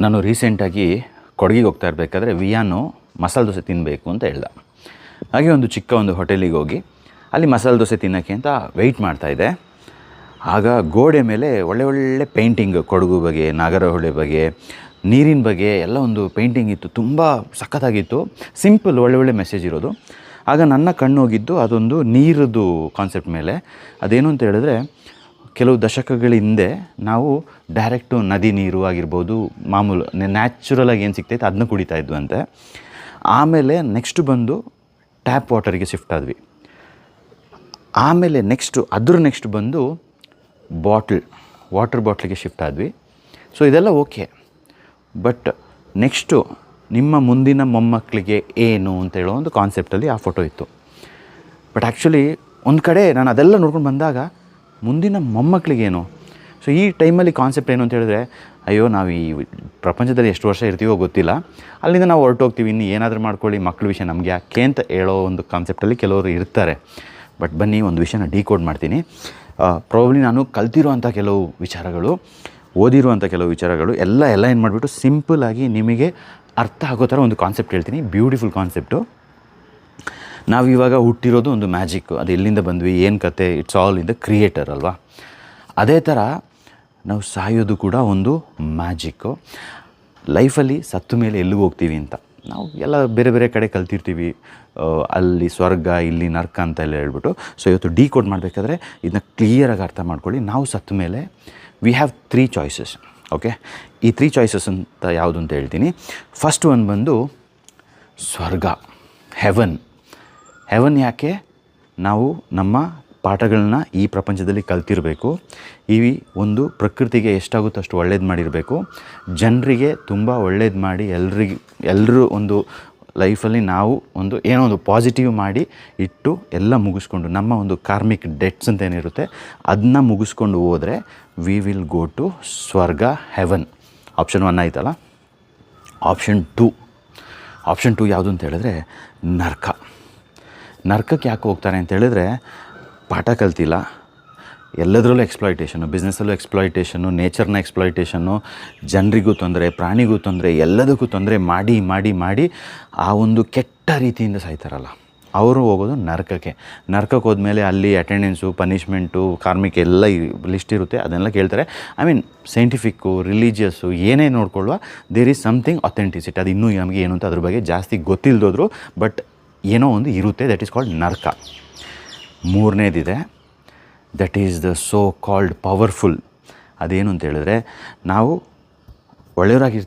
ನಾನು ರೀಸೆಂಟಾಗಿ ಕೊಡಗಿಗೆ ಹೋಗ್ತಾ ಇರಬೇಕಾದ್ರೆ ವಿಯಾನು ಮಸಾಲೆ ದೋಸೆ ತಿನ್ನಬೇಕು ಅಂತ ಹೇಳ್ದ. ಹಾಗೆ ಒಂದು ಚಿಕ್ಕ ಒಂದು ಹೋಟೆಲಿಗೆ ಹೋಗಿ ಅಲ್ಲಿ ಮಸಾಲೆ ದೋಸೆ ತಿನ್ನೋಕ್ಕೆ ಅಂತ ವೆಯ್ಟ್ ಮಾಡ್ತಾಯಿದ್ದೆ. ಆಗ ಗೋಡೆ ಮೇಲೆ ಒಳ್ಳೆ ಪೇಂಟಿಂಗ್, ಕೊಡಗು ಬಗ್ಗೆ, ನಾಗರಹೊಳೆ ಬಗ್ಗೆ, ನೀರಿನ ಬಗ್ಗೆ ಎಲ್ಲ ಒಂದು ಪೇಂಟಿಂಗ್ ಇತ್ತು. ತುಂಬ ಸಖತ್ತಾಗಿತ್ತು, ಸಿಂಪಲ್, ಒಳ್ಳೆ ಮೆಸೇಜ್ ಇರೋದು. ಆಗ ನನ್ನ ಕಣ್ಣು ಹೋಗಿದ್ದು ಅದೊಂದು ನೀರದ್ದು ಕಾನ್ಸೆಪ್ಟ್ ಮೇಲೆ. ಅದೇನು ಅಂತ ಹೇಳಿದ್ರೆ, ಕೆಲವು ದಶಕಗಳ ಹಿಂದೆ ನಾವು ಡೈರೆಕ್ಟು ನದಿ ನೀರು ಆಗಿರ್ಬೋದು, ಮಾಮೂಲು ನ್ಯಾಚುರಲಾಗಿ ಏನು ಸಿಗ್ತೈತೆ ಅದನ್ನ ಕುಡಿತಾ ಇದ್ವು ಅಂತೆ. ಆಮೇಲೆ ನೆಕ್ಸ್ಟ್ ಬಂದು ಟ್ಯಾಪ್ ವಾಟರಿಗೆ ಶಿಫ್ಟ್ ಆದ್ವಿ. ಆಮೇಲೆ ನೆಕ್ಸ್ಟ್ ಬಂದು ವಾಟರ್ ಬಾಟ್ಲಿಗೆ ಶಿಫ್ಟ್ ಆದ್ವಿ. ಸೊ ಇದೆಲ್ಲ ಓಕೆ, ಬಟ್ ನೆಕ್ಸ್ಟು ನಿಮ್ಮ ಮುಂದಿನ ಮೊಮ್ಮಕ್ಕಳಿಗೆ ಏನು ಅಂತ ಹೇಳೋ ಒಂದು ಕಾನ್ಸೆಪ್ಟಲ್ಲಿ ಆ ಫೋಟೋ ಇತ್ತು. ಬಟ್ ಆ್ಯಕ್ಚುಲಿ ಒಂದು ಕಡೆ ನಾನು ಅದೆಲ್ಲ ನೋಡ್ಕೊಂಡು ಬಂದಾಗ ಮುಂದಿನ ಮೊಮ್ಮಕ್ಕಳಿಗೇನು? ಸೊ ಈ ಟೈಮಲ್ಲಿ ಕಾನ್ಸೆಪ್ಟ್ ಏನು ಅಂತ ಹೇಳಿದ್ರೆ, ಅಯ್ಯೋ ನಾವು ಈ ಪ್ರಪಂಚದಲ್ಲಿ ಎಷ್ಟು ವರ್ಷ ಇರ್ತೀವೋ ಗೊತ್ತಿಲ್ಲ, ಅಲ್ಲಿಂದ ನಾವು ಹೊರಟೋಗ್ತೀವಿ, ಇನ್ನು ಏನಾದರೂ ಮಾಡ್ಕೊಳ್ಳಿ, ಮಕ್ಕಳ ವಿಷಯ ನಮಗೆ ಯಾಕೆ ಅಂತ ಹೇಳೋ ಒಂದು ಕಾನ್ಸೆಪ್ಟಲ್ಲಿ ಕೆಲವರು ಇರ್ತಾರೆ. ಬಟ್ ಬನ್ನಿ ಒಂದು ವಿಷಯನ ಡಿಕೋಡ್ ಮಾಡ್ತೀನಿ. ಪ್ರಾಬಬ್ಲಿ ನಾನು ಕಲ್ತಿರುವಂಥ ಕೆಲವು ವಿಚಾರಗಳು, ಓದಿರುವಂಥ ಕೆಲವು ವಿಚಾರಗಳು ಎಲ್ಲ ಏನು ಮಾಡಿಬಿಟ್ಟು ಸಿಂಪಲ್ಲಾಗಿ ನಿಮಗೆ ಅರ್ಥ ಆಗೋ ಥರ ಒಂದು ಕಾನ್ಸೆಪ್ಟ್ ಹೇಳ್ತೀನಿ. Beautiful concept. ನಾವಿವಾಗ ಹುಟ್ಟಿರೋದು ಒಂದು ಮ್ಯಾಜಿಕ್ಕು. ಅದು ಎಲ್ಲಿಂದ ಬಂದ್ವಿ, ಏನು ಕತೆ, it's all in the creator ಅಲ್ವಾ? ಅದೇ ಥರ ನಾವು ಸಾಯೋದು ಕೂಡ ಒಂದು ಮ್ಯಾಜಿಕ್ಕು. ಲೈಫಲ್ಲಿ ಸತ್ತ ಮೇಲೆ ಎಲ್ಲಿಗೆ ಹೋಗ್ತೀವಿ ಅಂತ ನಾವು ಎಲ್ಲ ಬೇರೆ ಕಡೆ ಕಲ್ತಿರ್ತೀವಿ. ಅಲ್ಲಿ ಸ್ವರ್ಗ, ಇಲ್ಲಿ ನರ್ಕ ಅಂತ ಎಲ್ಲ ಹೇಳ್ಬಿಟ್ಟು. ಸೊ ಇವತ್ತು ಡಿಕೋಡ್ ಮಾಡಬೇಕಾದ್ರೆ ಇದನ್ನ ಕ್ಲಿಯರಾಗಿ ಅರ್ಥ ಮಾಡ್ಕೊಳ್ಳಿ. ನಾವು ಸತ್ತ ಮೇಲೆ ವಿ ಹ್ಯಾವ್ 3 ಚಾಯ್ಸಸ್. ಓಕೆ, ಈ 3 ಚಾಯ್ಸಸ್ ಅಂತ ಯಾವುದು ಅಂತ ಹೇಳ್ತೀನಿ. ಫಸ್ಟ್ ಒನ್ ಬಂದು ಸ್ವರ್ಗ, ಹೆವನ್. ಯಾಕೆ? ನಾವು ನಮ್ಮ ಪಾಠಗಳನ್ನ ಈ ಪ್ರಪಂಚದಲ್ಲಿ ಕಲ್ತಿರಬೇಕು. ಈ ಒಂದು ಪ್ರಕೃತಿಗೆ ಎಷ್ಟಾಗುತ್ತೋ ಅಷ್ಟು ಒಳ್ಳೇದು ಮಾಡಿರಬೇಕು. ಜನರಿಗೆ ತುಂಬ ಒಳ್ಳೇದು ಮಾಡಿ ಎಲ್ಲರೂ ಒಂದು ಲೈಫಲ್ಲಿ ನಾವು ಒಂದು ಏನೋ ಒಂದು ಪಾಸಿಟಿವ್ ಮಾಡಿ ಇಟ್ಟು ಎಲ್ಲ ಮುಗಿಸ್ಕೊಂಡು ನಮ್ಮ ಒಂದು ಕಾರ್ಮಿಕ್ ಡೆಟ್ಸ್ ಅಂತ ಏನಿರುತ್ತೆ ಅದನ್ನ ಮುಗಿಸ್ಕೊಂಡು ಹೋದರೆ ವಿ ವಿಲ್ ಗೋ ಟು ಸ್ವರ್ಗ, ಹೆವನ್. ಆಪ್ಷನ್ 1 ಆಯ್ತಲ್ಲ. ಆಪ್ಷನ್ 2 ಯಾವುದು ಅಂತ ಹೇಳಿದ್ರೆ ನರ್ಕಕ್ಕೆ ಯಾಕೆ ಹೋಗ್ತಾರೆ ಅಂತ ಹೇಳಿದ್ರೆ, ಪಾಠ ಕಲ್ತಿಲ್ಲ, ಎಲ್ಲದರಲ್ಲೂ ಎಕ್ಸ್ಪ್ಲಾಯ್ಟೇಷನು, ಬಿಸ್ನೆಸ್ಸಲ್ಲೂ ಎಕ್ಸ್ಪ್ಲಾಯ್ಟೇಷನು, ನೇಚರ್ನ ಎಕ್ಸ್ಪ್ಲಾಯ್ಟೇಷನ್ನು, ಜನರಿಗೂ ತೊಂದರೆ, ಪ್ರಾಣಿಗೂ ತೊಂದರೆ, ಎಲ್ಲದಕ್ಕೂ ತೊಂದರೆ ಮಾಡಿ ಆ ಒಂದು ಕೆಟ್ಟ ರೀತಿಯಿಂದ ಸಾಯ್ತಾರಲ್ಲ, ಅವರು ಹೋಗೋದು ನರ್ಕಕ್ಕೆ ಹೋದ್ಮೇಲೆ ಅಲ್ಲಿ ಅಟೆಂಡೆನ್ಸು, ಪನಿಷ್ಮೆಂಟು, ಕಾರ್ಮಿಕ ಎಲ್ಲ ಲಿಸ್ಟ್ ಇರುತ್ತೆ. ಅದನ್ನೆಲ್ಲ ಕೇಳ್ತಾರೆ. ಐ ಮೀನ್ ಸೈಂಟಿಫಿಕ್ಕು, ರಿಲಿಜಿಯಸ್ಸು ಏನೇ ನೋಡ್ಕೊಳ್ಳುವ, ದೇರ್ ಈಸ್ ಸಮಥಿಂಗ್ ಅಥೆಂಟಿಸಿಟಿ. ಅದು ಇನ್ನೂ ನಮಗೆ ಏನು ಅಂತ ಅದ್ರ ಬಗ್ಗೆ ಜಾಸ್ತಿ ಗೊತ್ತಿಲ್ಲದೋದ್ರು, ಬಟ್ ಏನೋ ಒಂದು ಇರುತ್ತೆ, ದಟ್ ಈಸ್ ಕಾಲ್ಡ್ ನರ್ಕ. 3ನೇದಿದೆ, that is the so called powerful. ಅದೇನು ಅಂತ ಹೇಳಿದ್ರೆ, ನಾವು ಒಳ್ಳೆಯವರಾಗಿ